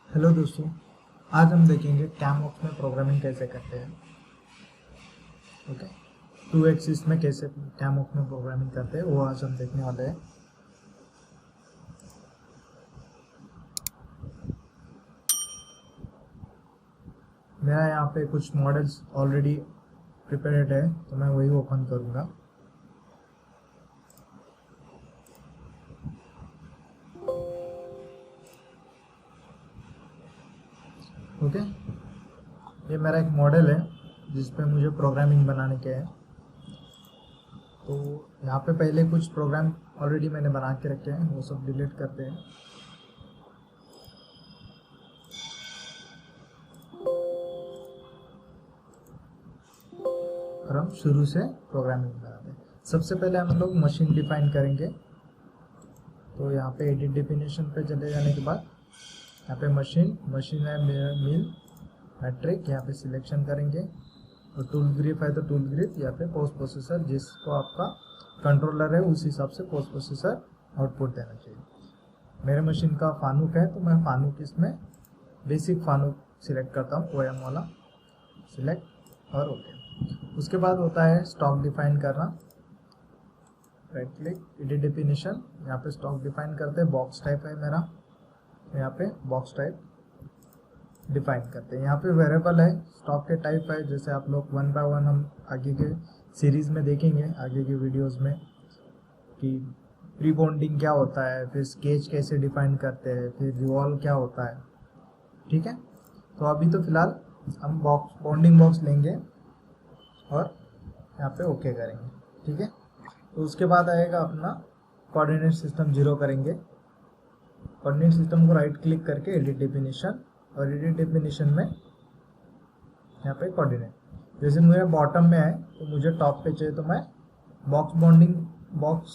Hello दोस्तों, आज हम देखेंगे कैमवर्क्स में प्रोग्रामिंग कैसे करते हैं। ओके, 2 एक्सिस में कैसे कैमवर्क्स में प्रोग्रामिंग करते हैं वो आज हम देखने वाले हैं। मेरा यहाँ पे कुछ मॉडल्स ऑलरेडी प्रिपेयर्ड है तो मैं वही ओपन करूँगा। ओके, ये मेरा एक मॉडल है जिस पे मुझे प्रोग्रामिंग बनाने के है। तो यहाँ पे पहले कुछ प्रोग्राम ऑलरेडी मैंने बना के रखे हैं, वो सब डिलीट करते हैं। और हम शुरू से प्रोग्रामिंग बनाते हैं। सबसे पहले हम लोग मशीन डिफाइन करेंगे। तो यहाँ पे एडिट डेफिनेशन पे चले जाने के बाद यहाँ पे मशीन है मिल मैट्रिक, यहाँ पे सिलेक्शन करेंगे। और टूल ग्रिप है तो टूल ग्रिप, यहाँ पे पोस्ट प्रोसेसर जिसको आपका कंट्रोलर है उस हिसाब से पोस्ट प्रोसेसर आउटपुट देना चाहिए। मेरे मशीन का फानुक है तो मैं फानुक इसमें बेसिक फानुक सिलेक्ट करता हूँ, OM वाला सिलेक्ट और ओके। उसके बाद होता है स्टॉक डिफाइन करना। राइट क्लिक, एडिट डेफिनेशन, यहाँ पे स्टॉक डिफाइन करते हैं। बॉक्स टाइप है मेरा, यहाँ पे बॉक्स टाइप डिफाइन करते हैं। यहाँ पे वेरिएबल है, स्टॉक के टाइप है। जैसे आप लोग 1 बाय 1 हम आगे के सीरीज में देखेंगे, आगे के वीडियोस में, कि प्री बॉन्डिंग क्या होता है, फिर स्केच कैसे डिफाइन करते हैं, फिर रिवॉल्व क्या होता है। ठीक है, तो अभी तो फिलहाल हम बॉन्डिंग बॉक्स लेंगे और यहाँ पे ओके करेंगे। ठीक है, तो उसके बाद आएगा अपना कोऑर्डिनेट सिस्टम 0 करेंगे। कोऑर्डिनेट सिस्टम को राइट क्लिक करके एडिट डेफिनेशन, और एडिट डेफिनेशन में यहाँ पे कोऑर्डिनेट, जैसे मुझे बॉटम में है तो मुझे टॉप पे चाहिए तो मैं बॉक्स बॉन्डिंग बॉक्स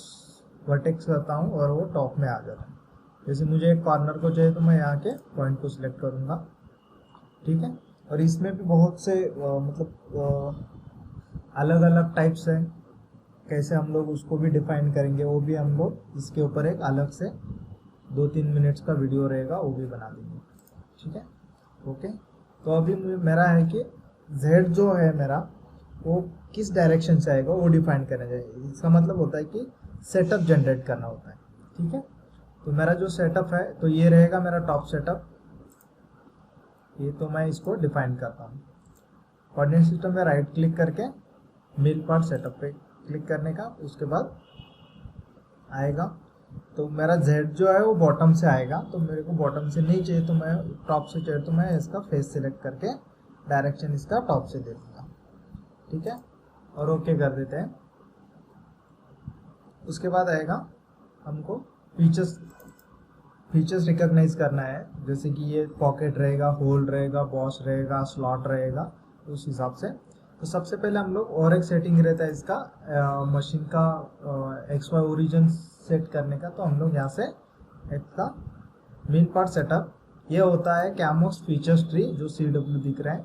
वर्टेक्स करता हूँ और वो टॉप में आ जाता है। जैसे मुझे एक कॉर्नर को चाहिए तो मैं यहाँ के पॉइंट को सिलेक्ट करूँगा। ठीक है, और इसमें भी बहुत से अलग अलग टाइप्स है, कैसे हम लोग उसको भी डिफाइन करेंगे वो भी हम लोग इसके ऊपर एक अलग से 2-3 मिनट्स का वीडियो रहेगा, वो भी बना देंगे। ठीक है, ओके। तो अभी मेरा है कि Z जो है मेरा वो किस डायरेक्शन से आएगा वो डिफाइन करना चाहिए। इसका मतलब होता है कि सेटअप जनरेट करना होता है। ठीक है, तो मेरा जो सेटअप है तो ये रहेगा मेरा टॉप सेटअप, ये तो मैं इसको डिफाइन करता हूँ। कोऑर्डिनेट सिस्टम में राइट क्लिक करके मिल पार्ट सेटअप पे क्लिक करने का, उसके बाद आएगा तो मेरा Z जो है वो बॉटम से आएगा। तो मेरे को बॉटम से नहीं चाहिए तो मैं टॉप से चाहिए तो मैं इसका फेस सिलेक्ट करके डायरेक्शन इसका टॉप से दे दूंगा। ठीक है, और ओके कर देते हैं। उसके बाद आएगा हमको फीचर्स रिकॉग्नाइज करना है, जैसे कि ये पॉकेट रहेगा, होल रहेगा, बॉस रहेगा, स्लॉट रहेगा, उस हिसाब से। तो सबसे पहले हम लोग और एक सेटिंग रहता है इसका मशीन का XY ओरिजिन सेट करने का। तो हम लोग यहाँ से इसका मेन पार्ट सेटअप, ये होता है कैमवर्क्स फीचर्स ट्री जो CW दिख रहा है,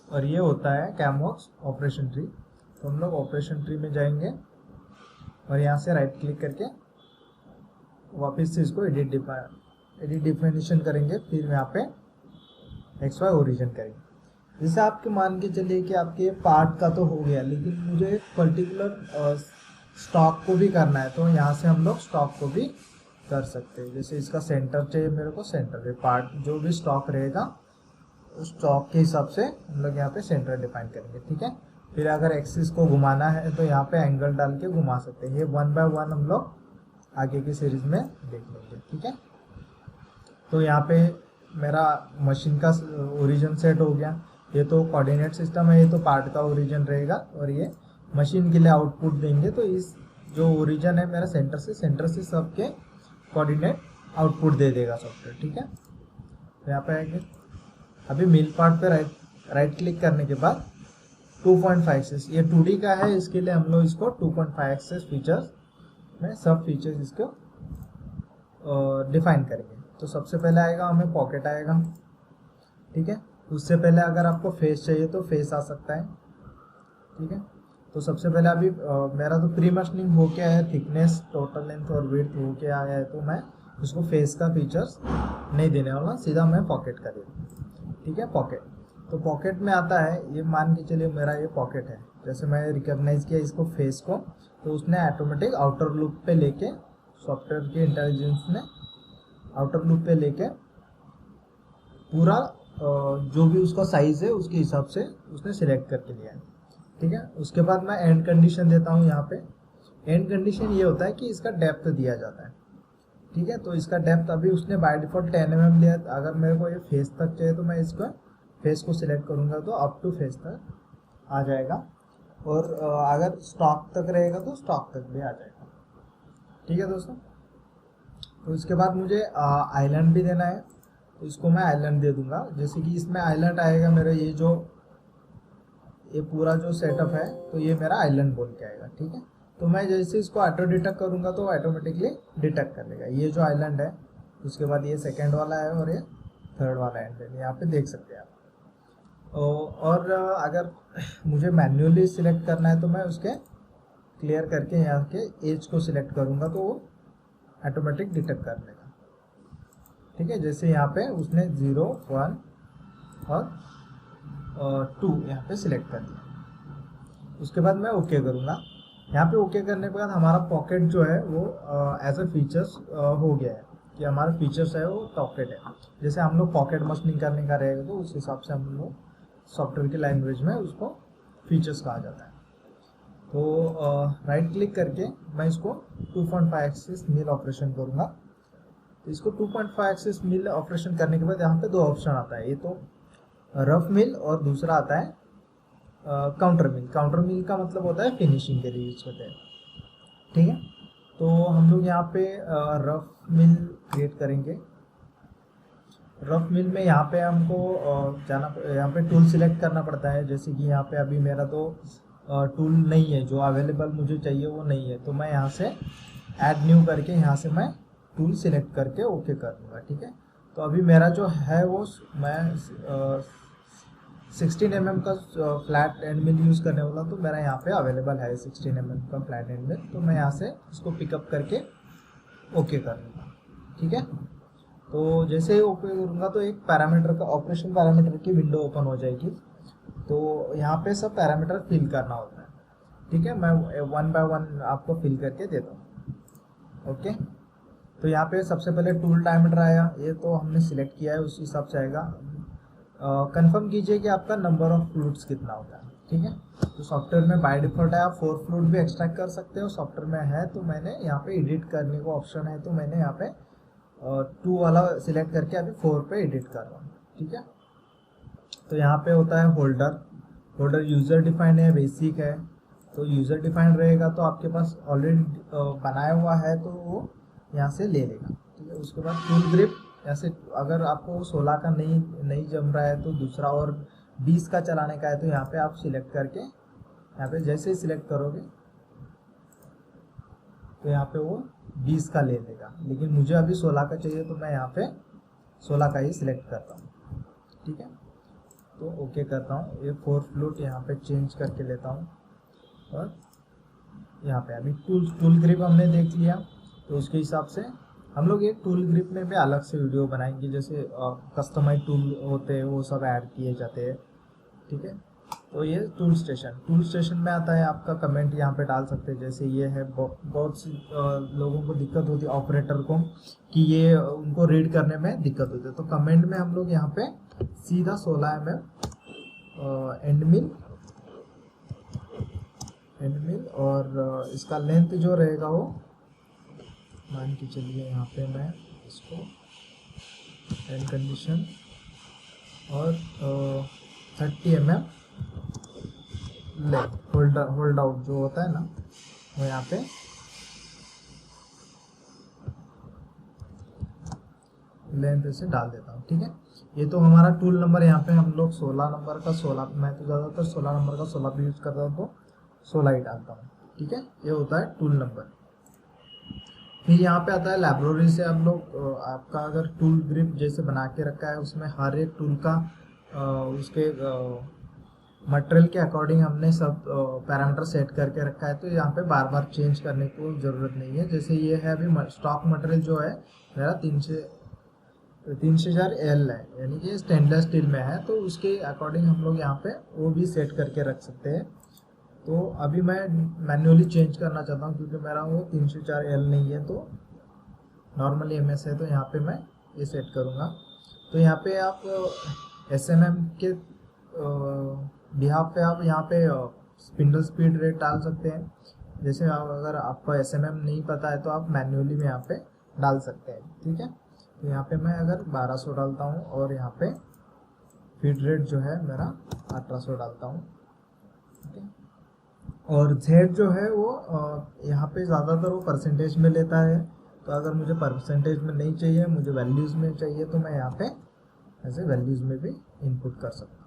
और ये होता है कैमवर्क्स ऑपरेशन ट्री। तो हम लोग ऑपरेशन ट्री में जाएंगे और यहाँ से राइट क्लिक करके वापस से इसको एडिट डिफिनेशन करेंगे, फिर यहाँ पे XY ओरिजिन करेंगे। जैसे आपके मान के चलिए कि आपके पार्ट का तो हो गया, लेकिन मुझे एक पर्टिकुलर स्टॉक को भी करना है, तो यहाँ से हम लोग स्टॉक को भी कर सकते हैं। जैसे इसका सेंटर चाहिए मेरे को, सेंटर पार्ट जो भी स्टॉक रहेगा उस स्टॉक के हिसाब से हम लोग यहाँ पे सेंटर डिफाइन करेंगे। ठीक है, फिर अगर एक्सिस को घुमाना है तो यहाँ पे एंगल डाल के घुमा सकते हैं। ये 1 बाय 1 हम लोग आगे की सीरीज में देख लेंगे। ठीक है, तो यहाँ पे मेरा मशीन का ओरिजिन सेट हो गया। ये तो कोऑर्डिनेट सिस्टम है, ये तो पार्ट का ओरिजिन रहेगा, और ये मशीन के लिए आउटपुट देंगे। तो इस जो ओरिजिन है मेरा सेंटर से सबके कोऑर्डिनेट आउटपुट दे देगा सॉफ्टवेयर। ठीक है, तो यहाँ पे आएंगे, अभी मिल पार्ट पे राइट क्लिक करने के बाद 2.5 एक्सेस, ये 2D का है, इसके लिए हम लोग इसको 2.5 एक्सेस फीचर्स में सब फीचर्स इसको डिफाइन करेंगे। तो सबसे पहले आएगा हमें पॉकेट आएगा। ठीक है, उससे पहले अगर आपको फेस चाहिए तो फेस आ सकता है। ठीक है, तो सबसे पहले अभी मेरा तो प्री मशीनिंग हो के आया है, थिकनेस, टोटल लेंथ और विड्थ हो के आया है, तो मैं उसको फेस का फीचर्स नहीं देने वाला, सीधा मैं पॉकेट का दे दूँ। ठीक है, पॉकेट। तो पॉकेट में आता है, ये मान के चलिए मेरा ये पॉकेट है, जैसे मैं रिकॉग्नाइज किया इसको फेस को, तो उसने ऑटोमेटिक आउटर लूप पे लेके, सॉफ्टवेयर के इंटेलिजेंस ने आउटर लूप पे लेके पूरा जो भी उसका साइज है उसके हिसाब से उसने सिलेक्ट करके लिया है। ठीक है, उसके बाद मैं एंड कंडीशन देता हूँ। यहाँ पे एंड कंडीशन ये होता है कि इसका डेप्थ दिया जाता है। ठीक है, तो इसका डेप्थ अभी उसने बाय डिफॉल्ट 10 mm लिया। अगर मेरे को ये फेस तक चाहिए तो मैं इसका फेस को सिलेक्ट करूँगा तो अप टू फेस तक आ जाएगा, और अगर स्टॉक तक रहेगा तो स्टॉक तक भी आ जाएगा। ठीक है दोस्तों, तो इसके बाद मुझे आइलैंड भी देना है, तो इसको मैं आइलैंड दे दूंगा। जैसे कि इसमें आइलैंड आएगा मेरा ये पूरा जो सेटअप है, तो ये मेरा आइलैंड बोल के आएगा। ठीक है, तो मैं जैसे इसको ऑटो डिटेक्ट करूंगा तो ऑटोमेटिकली डिटेक्ट कर लेगा ये जो आइलैंड है। उसके बाद ये सेकेंड वाला है और ये थर्ड वाला है, यहाँ पे देख सकते हैं आप। और अगर मुझे मैन्युअली सिलेक्ट करना है तो मैं उसके क्लियर करके यहाँ के एज को सिलेक्ट करूँगा तो वो ऑटोमेटिक डिटेक्ट कर लेगा। ठीक है, जैसे यहाँ पे उसने 0, 1 और 2 यहाँ पे सिलेक्ट कर दिया। उसके बाद मैं ओके करूँगा। यहाँ पे ओके करने के बाद हमारा पॉकेट जो है वो एज ए फीचर्स हो गया है कि हमारा फीचर्स है वो पॉकेट है। जैसे हम लोग पॉकेट मशीनिंग करने का रहेगा तो उस हिसाब से हम लोग सॉफ्टवेयर की लैंग्वेज में उसको फीचर्स कहा जाता है। तो राइट क्लिक करके मैं इसको 2.5 एक्सिस मिल ऑपरेशन करूँगा। तो इसको 2.5 एक्सिस मिल ऑपरेशन करने के बाद यहाँ पे दो ऑप्शन आता है, ये तो रफ मिल और दूसरा आता है काउंटर मिल। काउंटर मिल का मतलब होता है फिनिशिंग के लिए यूज करते हैं। ठीक है, तो हम लोग यहाँ पे रफ मिल क्रिएट करेंगे। रफ मिल में यहाँ पे हमको यहाँ पे टूल सिलेक्ट करना पड़ता है। जैसे कि यहाँ पे अभी मेरा तो टूल नहीं है, जो अवेलेबल मुझे चाहिए वो नहीं है, तो मैं यहाँ से ऐड न्यू करके यहाँ से मैं टूल सिलेक्ट करके ओके कर दूँगा। ठीक है, तो अभी मेरा जो है वो मैं 16 mm का फ्लैट एंड मिल यूज़ करने वाला, तो मेरा यहाँ पे अवेलेबल है 16 mm का फ्लैट एंड मिल, तो मैं यहाँ से इसको पिकअप करके ओके कर लूँगा। ठीक है, तो जैसे ही ओके करूँगा तो एक पैरामीटर का ऑपरेशन पैरामीटर की विंडो ओपन हो जाएगी। तो यहाँ पे सब पैरामीटर फिल करना होता है। ठीक है, मैं 1 by 1 आपको फिल करके देता हूँ। ओके, तो यहाँ पे सबसे पहले टूल डायमीटर आया, ये तो हमने सिलेक्ट किया है, उस हिसाब से आएगा। कंफर्म कीजिए कि आपका नंबर ऑफ फ्लूट्स कितना होता है। ठीक है, तो सॉफ्टवेयर में बाय डिफॉल्ट है, आप 4 फ्लूट भी एक्सट्रैक्ट कर सकते हो। सॉफ्टवेयर में है तो मैंने यहाँ पे एडिट करने को ऑप्शन है, तो मैंने यहाँ पे 2 वाला सिलेक्ट करके अभी 4 पे एडिट कर रहा हूँ। ठीक है, तो यहाँ पे होता है होल्डर यूज़र डिफाइंड है, बेसिक है। तो यूज़र डिफाइंड रहेगा तो आपके पास ऑलरेडी बनाया हुआ है तो वो यहाँ से ले लेगा। ठीक है, उसके बाद टूल ग्रिप, ऐसे अगर आपको 16 का नहीं जम रहा है तो दूसरा और 20 का चलाने का है, तो यहाँ पे आप सिलेक्ट करके यहाँ पे जैसे ही सिलेक्ट करोगे तो यहाँ पे वो 20 का ले लेगा, लेकिन मुझे अभी 16 का चाहिए तो मैं यहाँ पे 16 का ही सिलेक्ट करता हूँ। ठीक है, तो ओके करता हूँ। ये 4 फ्लूट यहाँ पे चेंज करके लेता हूँ, और यहाँ पे अभी टूल ग्रिप हमने देख लिया, तो उसके हिसाब से हम लोग एक टूल ग्रिप में भी अलग से वीडियो बनाएंगे। जैसे कस्टमाइज टूल होते हैं वो सब ऐड किए जाते हैं। ठीक है, तो ये टूल स्टेशन में आता है। आपका कमेंट यहाँ पे डाल सकते हैं। जैसे ये है, बहुत सी लोगों को दिक्कत होती है ऑपरेटर को कि ये उनको रीड करने में दिक्कत होती है, तो कमेंट में हम लोग यहाँ पे सीधा 16 mm एंड मिल और इसका लेंथ जो रहेगा वो मान के चलिए, यहाँ पे मैं इसको एंड कंडीशन और 30 mm ले होल्ड आउट जो होता है ना, वो यहाँ पे लेंथ से डाल देता हूँ। ठीक है, ये तो हमारा टूल नंबर यहाँ पे हम लोग 16 नंबर का 16, मैं तो ज़्यादातर 16 नंबर का 16 भी यूज़ करता हूँ, तो 16 ही डालता हूँ। ठीक है, ये होता है टूल नंबर। फिर यहाँ पे आता है लाइब्रेरी से हम लोग आपका अगर टूल ग्रिप जैसे बना के रखा है, उसमें हर एक टूल का उसके मटेरियल के अकॉर्डिंग हमने सब पैरामीटर सेट करके रखा है, तो यहाँ पे बार बार चेंज करने को ज़रूरत नहीं है। जैसे ये है अभी स्टॉक मटेरियल जो है मेरा 300 एल है, यानी कि स्टेनलेस स्टील में है, तो उसके अकॉर्डिंग हम लोग यहाँ पे वो भी सेट करके रख सकते हैं। तो अभी मैं मैन्युअली चेंज करना चाहता हूँ क्योंकि मेरा वो 304 एल नहीं है, तो नॉर्मली MS है, तो यहाँ पे मैं ये सेट करूँगा। तो यहाँ पे आप SMM के बिहाफ पे आप यहाँ पे स्पिंडल स्पीड रेट डाल सकते हैं। जैसे अगर आपको SMM नहीं पता है तो आप मैन्युअली में यहाँ पे डाल सकते हैं, ठीक है। तो यहाँ पे मैं अगर 1200 डालता हूँ और यहाँ पे फीड रेट जो है मेरा 1800 डालता हूँ, ठीक है। और Z जो है वो यहाँ पे ज़्यादातर वो परसेंटेज में लेता है, तो अगर मुझे परसेंटेज में नहीं चाहिए, मुझे वैल्यूज़ में चाहिए, तो मैं यहाँ पे ऐसे वैल्यूज़ में भी इनपुट कर सकता हूँ।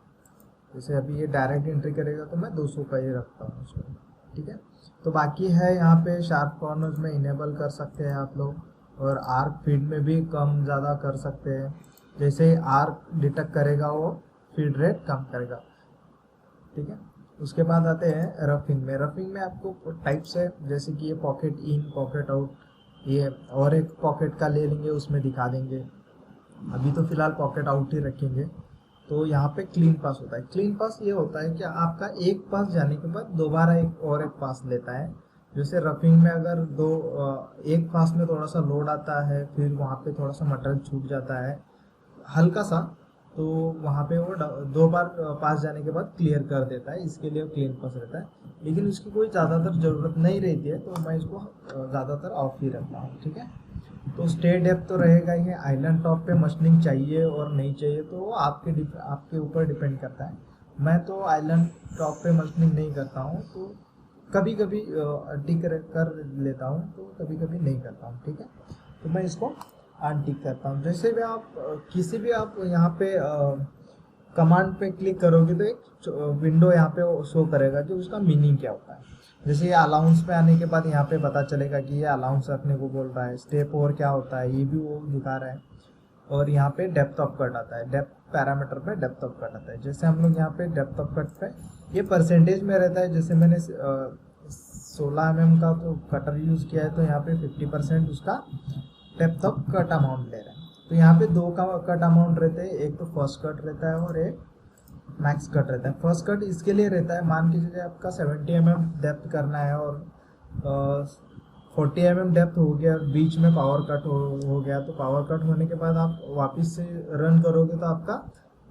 जैसे अभी ये डायरेक्ट एंट्री करेगा तो मैं 200 का ही रखता हूँ उसको, ठीक है। तो बाकी है यहाँ पे शार्प कॉर्नर्स में इनेबल कर सकते हैं आप लोग, और आर्क फीड में भी कम ज़्यादा कर सकते हैं। जैसे आर्क डिटेक्ट करेगा वो फीड रेट कम करेगा, ठीक है। उसके बाद आते हैं रफिंग में। रफिंग में आपको टाइप्स है, जैसे कि ये पॉकेट इन, पॉकेट आउट, ये और एक पॉकेट का ले लेंगे, उसमें दिखा देंगे। अभी तो फिलहाल पॉकेट आउट ही रखेंगे। तो यहाँ पे क्लीन पास होता है। क्लीन पास ये होता है कि आपका एक पास जाने के बाद दोबारा एक पास लेता है। जैसे रफिंग में अगर एक पास में थोड़ा सा लोड आता है, फिर वहाँ पे थोड़ा सा मटेरियल छूट जाता है हल्का सा, तो वहाँ पे वो 2 बार पास जाने के बाद क्लियर कर देता है, इसके लिए क्लीन पास रहता है। लेकिन उसकी कोई ज़्यादातर ज़रूरत नहीं रहती है, तो मैं इसको ज़्यादातर ऑफ ही रखता हूँ, ठीक है। तो स्टे डेप्थ तो रहेगा ही। आइलैंड टॉप पे मशीनिंग चाहिए और नहीं चाहिए तो वो आपके ऊपर डिपेंड करता है। मैं तो आइलैंड टॉप पे मशीनिंग नहीं करता हूँ, तो कभी कभी टिक कर लेता हूँ, तो कभी कभी नहीं करता हूँ, ठीक है। तो मैं इसको अनटिक करता हूँ। जैसे भी आप किसी भी आप यहाँ पे कमांड पे क्लिक करोगे तो एक विंडो यहाँ पे शो करेगा कि उसका मीनिंग क्या होता है। जैसे ये अलाउंस पे आने के बाद यहाँ पे पता चलेगा कि ये अलाउंस रखने को बोल रहा है। स्टेप ओवर क्या होता है ये भी वो दिखा रहा है। और यहाँ पे डेप्थ ऑफ कट आता है, डेप्थ पैरामीटर पे डेप्थ ऑफ कट आता है। जैसे हम लोग यहाँ पे डेप्थ ऑफ कट पे ये परसेंटेज में रहता है। जैसे मैंने 16 mm का तो कटर यूज़ किया है, तो यहाँ पे 50% उसका डेप्थ ऑफ कट अमाउंट ले रहा है। तो यहाँ पे 2 का कट अमाउंट रहते हैं, एक तो फर्स्ट कट रहता है और एक मैक्स कट रहता है। फर्स्ट कट इसके लिए रहता है, मान के चलिए आपका 70 mm डेप्थ करना है और 40 mm डेप्थ हो गया, बीच में पावर कट हो गया, तो पावर कट होने के बाद आप वापस से रन करोगे तो आपका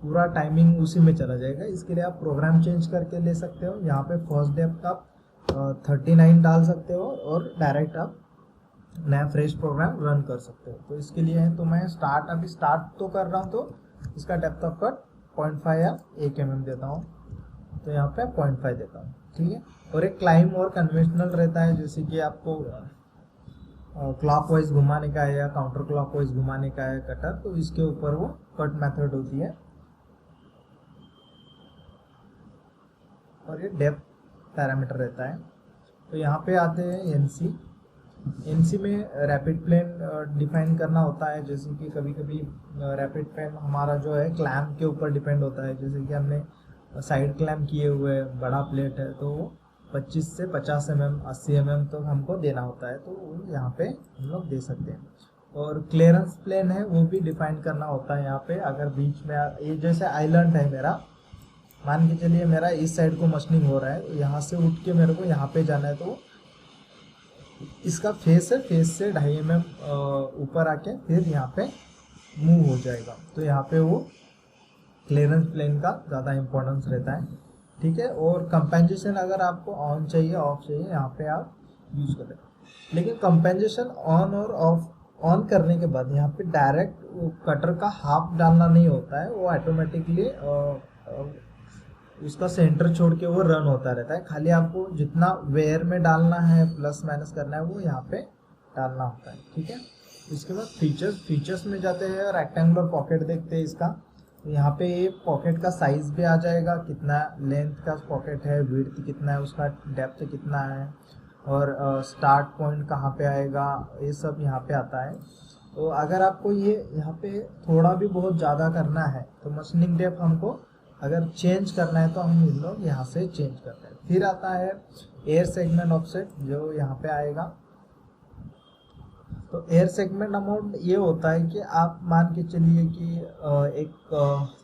पूरा टाइमिंग उसी में चला जाएगा। इसके लिए आप प्रोग्राम चेंज करके ले सकते हो। यहाँ पे फर्स्ट डेप्थ आप 39 डाल सकते हो और डायरेक्ट आप नया फ्रेश प्रोग्राम रन कर सकते हो। तो इसके लिए है, तो मैं अभी स्टार्ट तो कर रहा हूँ, तो इसका डेप्थ ऑफ कट 0.5 या 1 mm देता हूँ। तो यहाँ पे 0.5 देता हूँ, ठीक है। और एक क्लाइम और कन्वेंशनल रहता है, जैसे कि आपको क्लॉकवाइज घुमाने का है या काउंटर क्लॉकवाइज घुमाने का है कटर, तो इसके ऊपर वो कट मेथड होती है। और ये डेप्थ पैरामीटर रहता है। तो यहाँ पे आते हैं एनसी में रैपिड प्लेन डिफाइन करना होता है। जैसे कि कभी कभी रैपिड प्लेन हमारा जो है क्लैम के ऊपर डिपेंड होता है। जैसे कि हमने साइड क्लैम किए हुए बड़ा प्लेट है, तो 25 से 50 mm 80 mm तक हमको देना होता है, तो यहाँ पे हम लोग दे सकते हैं। और क्लियरेंस प्लेन है, वो भी डिफाइन करना होता है यहाँ पे। अगर बीच में ये जैसे आइलैंड है मेरा, मान के चलिए मेरा इस साइड को मशीनिंग हो रहा है, तो यहाँ से उठ के मेरे को यहाँ पे जाना है, तो इसका फेस है, फेस से 2.5 mm ऊपर आके फिर यहाँ पे मूव हो जाएगा। तो यहाँ पे वो क्लियरेंस प्लेन का ज़्यादा इम्पोर्टेंस रहता है, ठीक है। और कंपेंसेशन अगर आपको ऑन चाहिए ऑफ चाहिए, यहाँ पे आप यूज करें। लेकिन कंपेंसेशन ऑन और ऑन करने के बाद यहाँ पे डायरेक्ट कटर का हाफ डालना नहीं होता है, वो ऑटोमेटिकली उसका सेंटर छोड़ के वो रन होता रहता है। खाली आपको जितना वेयर में डालना है, प्लस माइनस करना है, वो यहाँ पे डालना होता है, ठीक है। इसके बाद फीचर्स में जाते हैं, रेक्टेंगुलर पॉकेट देखते हैं इसका। तो यहाँ पे ये पॉकेट का साइज भी आ जाएगा, कितना लेंथ का पॉकेट है, विड्थ कितना है उसका, डेप्थ कितना है, और स्टार्ट पॉइंट कहाँ पे आएगा, ये सब यहाँ पे आता है। तो अगर आपको ये यहाँ पे थोड़ा भी बहुत ज़्यादा करना है, तो मशीनिंग डेप्थ हमको अगर चेंज करना है तो हम इन लोग यहाँ से चेंज करते हैं। फिर आता है एयर सेगमेंट ऑफसेट, जो यहाँ पे आएगा। तो एयर सेगमेंट अमाउंट ये होता है कि आप मान के चलिए कि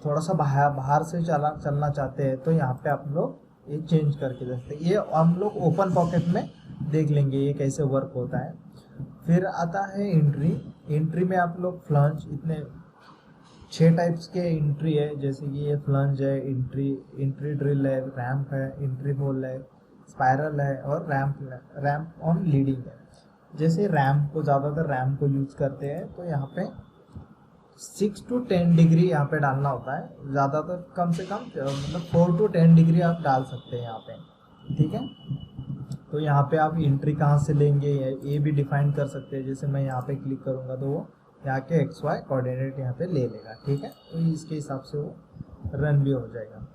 थोड़ा सा बाहर से चलना चाहते हैं, तो यहाँ पे आप लोग ये चेंज करके दे सकते हैं। ये हम लोग ओपन पॉकेट में देख लेंगे ये कैसे वर्क होता है। फिर आता है एंट्री। एंट्री में आप लोग फ्लंज, इतने 6 टाइप्स के एंट्री है, जैसे कि ये फ्लंज है, एंट्री ड्रिल है, रैंप है, एंट्री होल है, स्पाइरल है और रैंप ऑन लीडिंग है। जैसे रैंप को ज़्यादातर रैंप को यूज करते हैं, तो यहाँ पे 6 to 10 डिग्री यहाँ पे डालना होता है, ज़्यादातर कम से कम मतलब 4 to 10 डिग्री आप डाल सकते हैं यहाँ पे, ठीक है। तो यहाँ पे आप एंट्री कहाँ से लेंगे ये भी डिफाइन कर सकते हैं। जैसे मैं यहाँ पे क्लिक करूँगा तो वो यहाँ के XY कोऑर्डिनेट यहाँ पे ले लेगा, ठीक है। तो इसके हिसाब से वो रन भी हो जाएगा।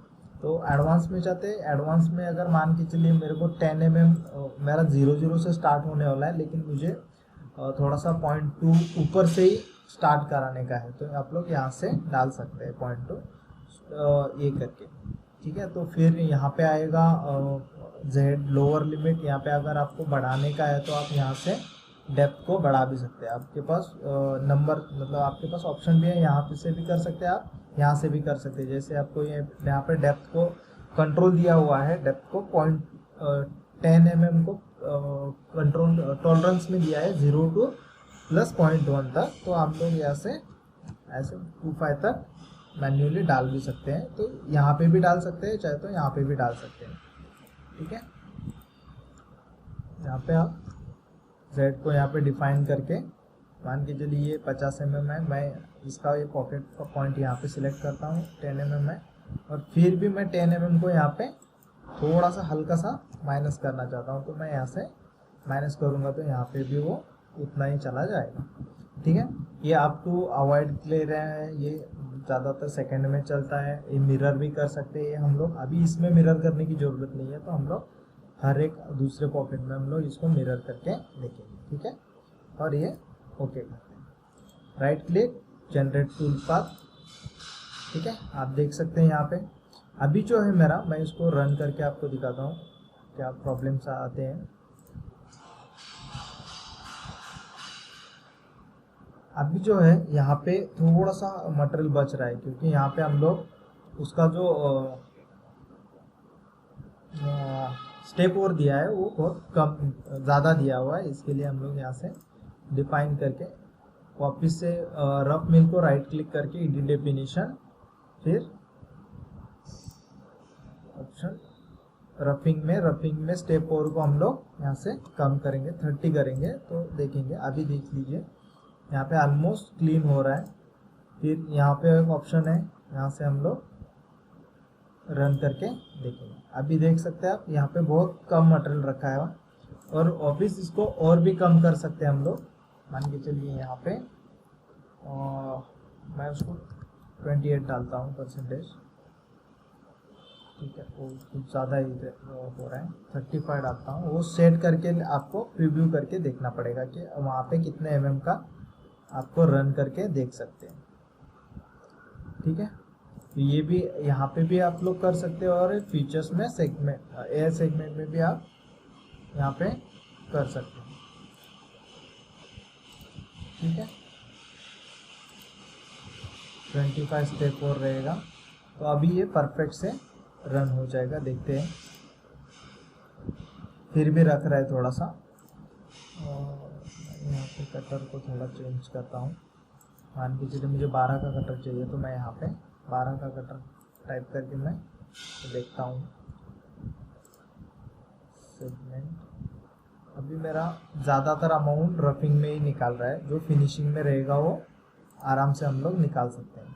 तो एडवांस में जाते हैं। एडवांस में अगर मान के चलिए मेरे को 10 mm मेरा 0 से स्टार्ट होने वाला है, लेकिन मुझे थोड़ा सा 0.2 ऊपर से ही स्टार्ट कराने का है, तो आप लोग यहाँ से डाल सकते हैं 0.2 ये करके, ठीक है। तो फिर यहाँ पे आएगा Z लोअर लिमिट। यहाँ पे अगर आपको बढ़ाने का है तो आप यहाँ से डेप्थ को बढ़ा भी सकते हैं। आपके पास नंबर मतलब आपके पास ऑप्शन भी है, यहाँ पे से भी कर सकते हैं आप, यहाँ से भी कर सकते हैं। जैसे आपको ये यहाँ पे डेप्थ को कंट्रोल दिया हुआ है, डेप्थ को 10 mm को कंट्रोल टॉलरेंस में दिया है 0 to +0.1 तक। तो आप लोग यहाँ से ऐसे 2.5 तक मैन्युअली डाल भी सकते हैं। तो यहाँ पे भी डाल सकते हैं, चाहे तो यहाँ पे भी डाल सकते हैं, ठीक है। यहाँ पे आप Z को यहाँ पे डिफाइन करके मान के चलिए ये 50 mm है, मैं इसका ये पॉकेट का पॉइंट यहाँ पे सिलेक्ट करता हूँ 10 mm है, और फिर भी मैं 10 mm को यहाँ पे थोड़ा सा हल्का सा माइनस करना चाहता हूँ, तो मैं यहाँ से माइनस करूँगा तो यहाँ पे भी वो उतना ही चला जाएगा, ठीक है। ये आप टू अवॉइड ले रहे हैं, ये ज़्यादातर सेकंड में चलता है। ये मिरर भी कर सकते हैं हम लोग, अभी इसमें मिरर करने की ज़रूरत नहीं है, तो हम लोग हर एक दूसरे पॉकेट में हम लोग इसको मिरर करके देखेंगे, ठीक है। और ये ओके करते हैं, right click, generate tool path, ठीक है। आप देख सकते हैं यहाँ पे अभी जो है मेरा, मैं इसको रन करके आपको दिखाता हूँ क्या प्रॉब्लम्स आते हैं। अभी जो है यहाँ पे थोड़ा सा मटेरियल बच रहा है, क्योंकि यहाँ पे हम लोग उसका जो स्टेप ओवर दिया है वो बहुत कम ज़्यादा दिया हुआ है। इसके लिए हम लोग यहाँ से डिफाइन करके वापस से रफ मिल को राइट क्लिक करके एडिट डेफिनेशन, फिर ऑप्शन रफिंग में स्टेप ओवर को हम लोग यहाँ से कम करेंगे, 30 करेंगे, तो देखेंगे। अभी देख लीजिए यहाँ पे ऑलमोस्ट क्लीन हो रहा है। फिर यहाँ पे एक ऑप्शन है, यहाँ से हम लोग रन करके देखेंगे। अभी देख सकते हैं आप यहाँ पे बहुत कम मटेरियल रखा है, और ऑफिस इसको और भी कम कर सकते हैं हम लोग। मान के चलिए यहाँ पे मैं उसको 28 डालता हूँ %, ठीक है। वो कुछ ज़्यादा ही हो रहा है, 35 डालता हूँ। वो सेट करके आपको प्रीव्यू करके देखना पड़ेगा कि वहाँ पे कितने mm का आपको रन करके देख सकते हैं, ठीक है। तो ये भी यहाँ पे भी आप लोग कर सकते हो, और फीचर्स में एयर सेगमेंट में भी आप यहाँ पे कर सकते हैं, ठीक है। 25 स्टेप और रहेगा, तो अभी ये परफेक्ट से रन हो जाएगा। देखते हैं, फिर भी रख रहा है थोड़ा सा, और यहाँ पे कटर को थोड़ा चेंज करता हूँ। मान के चलिए मुझे 12 का कटर चाहिए, तो मैं यहाँ पे 12 का कटर टाइप करके मैं देखता हूँ सेगमेंट। अभी मेरा ज़्यादातर अमाउंट रफिंग में ही निकाल रहा है, जो फिनिशिंग में रहेगा वो आराम से हम लोग निकाल सकते हैं,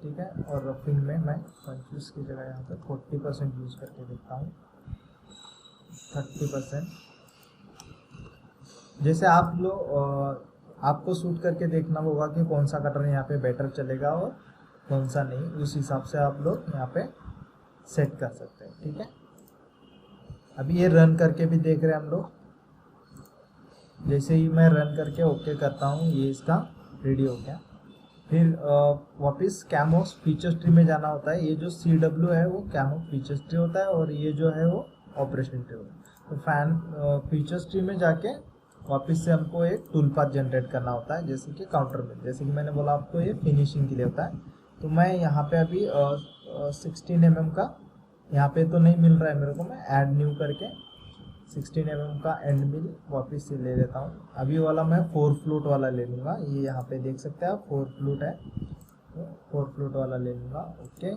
ठीक है। और रफिंग में मैं 25 की जगह यहाँ पे 40% यूज़ करके देखता हूँ, 30%। जैसे आप लोग आपको शूट करके देखना होगा कि कौन सा कटर यहाँ पे बेटर चलेगा और कौन सा नहीं, उस हिसाब से आप लोग यहाँ पे सेट कर सकते हैं, ठीक है। अभी ये रन करके भी देख रहे हैं हम लोग। जैसे ही मैं रन करके ओके करता हूँ, ये इसका रेडी हो गया। फिर वापस कैमोस फीचर्स ट्री में जाना होता है। ये जो CW है वो कैमो फीचर्स ट्री होता है, और ये जो है वो ऑपरेशन ट्री होता है। तो फीचर्स ट्री में जाके वापस से हमको एक टूल पाथ जनरेट करना होता है, जैसे कि काउंटर में, जैसे कि मैंने बोला आपको ये फिनिशिंग के लिए होता है। तो मैं यहाँ पे अभी 16 mm का यहाँ पे तो नहीं मिल रहा है मेरे को, मैं ऐड न्यू करके 16 mm का एंड मिल वापस से ले लेता हूँ। अभी वाला मैं 4 फ्लूट वाला ले लूँगा, ये यहाँ पे देख सकते हैं आप 4 फ्लूट है, तो 4 फ्लूट वाला ले लूँगा। ओके,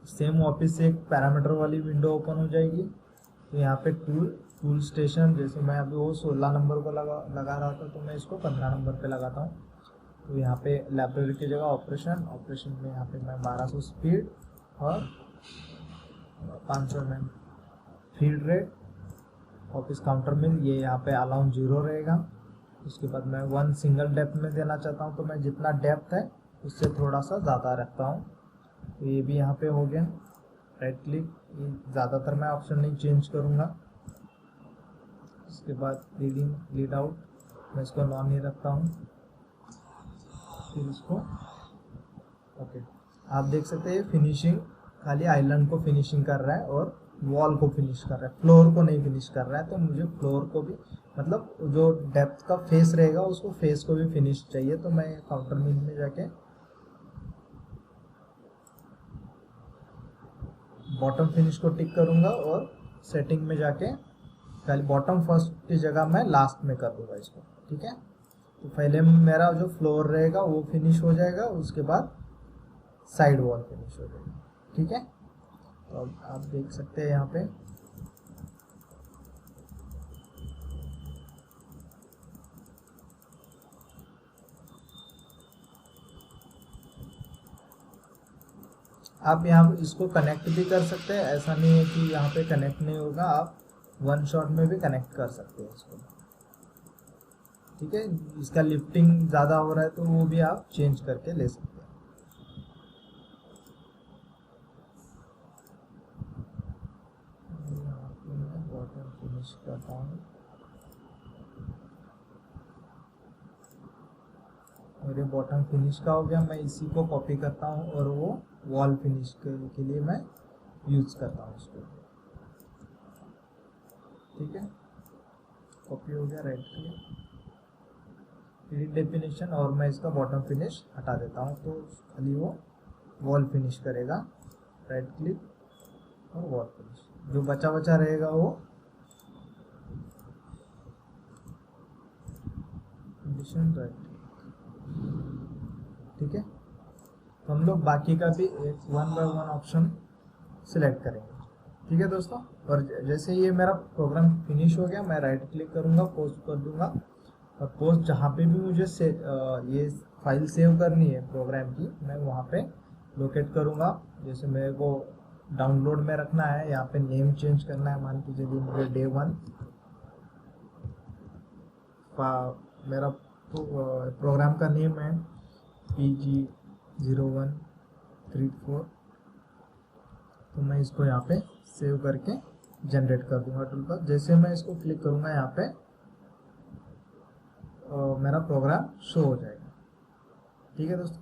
सेम वापस से एक पैरामीटर वाली विंडो ओपन हो जाएगी। तो यहाँ पे टूल स्टेशन, जैसे मैं अभी वो 16 नंबर को लगा रहा था, तो मैं इसको 15 नंबर पे लगाता हूँ। तो यहाँ पे लाइब्रेरी की जगह ऑपरेशन में यहाँ पे मैं 1200 स्पीड और 500 mm field rate, office counter मिल, ये यहाँ पे अलाउन 0 रहेगा। उसके बाद मैं 1 सिंगल डेप्थ में देना चाहता हूँ, तो मैं जितना डेप्थ है उससे थोड़ा सा ज़्यादा रखता हूँ। तो ये भी यहाँ पे हो गया। राइट क्लिक, ये ज़्यादातर मैं ऑप्शन नहीं चेंज करूँगा। उसके बाद लीड आउट, मैं इसको नॉन ही रखता हूँ। फिर इसको ओके, आप देख सकते हैं फिनिशिंग खाली आइलैंड को फिनिशिंग कर रहा है और वॉल को फिनिश कर रहा है, फ्लोर को नहीं फिनिश कर रहा है। तो मुझे फ्लोर को भी, मतलब जो डेप्थ का फेस रहेगा उसको फेस को भी फिनिश चाहिए। तो मैं काउंटर मिल में जाके बॉटम फिनिश को टिक करूंगा और सेटिंग में जाके खाली बॉटम फर्स्ट की जगह मैं लास्ट में कर दूंगा इसको। ठीक है, तो पहले मेरा जो फ्लोर रहेगा वो फिनिश हो जाएगा, उसके बाद साइड वॉल फिनिश हो जाएगा। ठीक है, तो अब आप देख सकते हैं यहाँ पे आप यहाँ इसको कनेक्ट भी कर सकते हैं, ऐसा नहीं है कि यहाँ पे कनेक्ट नहीं होगा, आप वन शॉट में भी कनेक्ट कर सकते हैं इसको। ठीक है, इसका लिफ्टिंग ज़्यादा हो रहा है तो वो भी आप चेंज करके ले सकते हैं। बॉटम फिनिश करता हूँ और ये बॉटम फिनिश का हो गया। मैं इसी को कॉपी करता हूँ और वो वॉल फिनिश के लिए मैं यूज़ करता हूँ इसको। ठीक है, कॉपी हो गया। राइट क्लिक, डेफिनेशन, और मैं इसका बॉटम फिनिश हटा देता हूँ, तो खाली वो वॉल फिनिश करेगा। राइट क्लिक और वॉल फिनिश, जो बचा रहेगा वो कंडीशन। राइट, ठीक है, तो हम लोग बाकी का भी एक 1 बाय 1 ऑप्शन सिलेक्ट करेंगे। ठीक है दोस्तों, और जैसे ये मेरा प्रोग्राम फिनिश हो गया, मैं राइट क्लिक करूँगा, पोस्ट कर दूंगा, और पोस्ट जहाँ पे भी मुझे ये फाइल सेव करनी है प्रोग्राम की, मैं वहाँ पे लोकेट करूँगा। जैसे मेरे को डाउनलोड में रखना है, यहाँ पे नेम चेंज करना है, मान लीजिए मुझे डे 1 मेरा प्रोग्राम का नेम है PG0134, तो मैं इसको यहाँ पे सेव करके जनरेट कर दूंगा टूल पर। जैसे मैं इसको क्लिक करूँगा यहाँ पे मेरा प्रोग्राम शो हो जाएगा। ठीक है दोस्तों,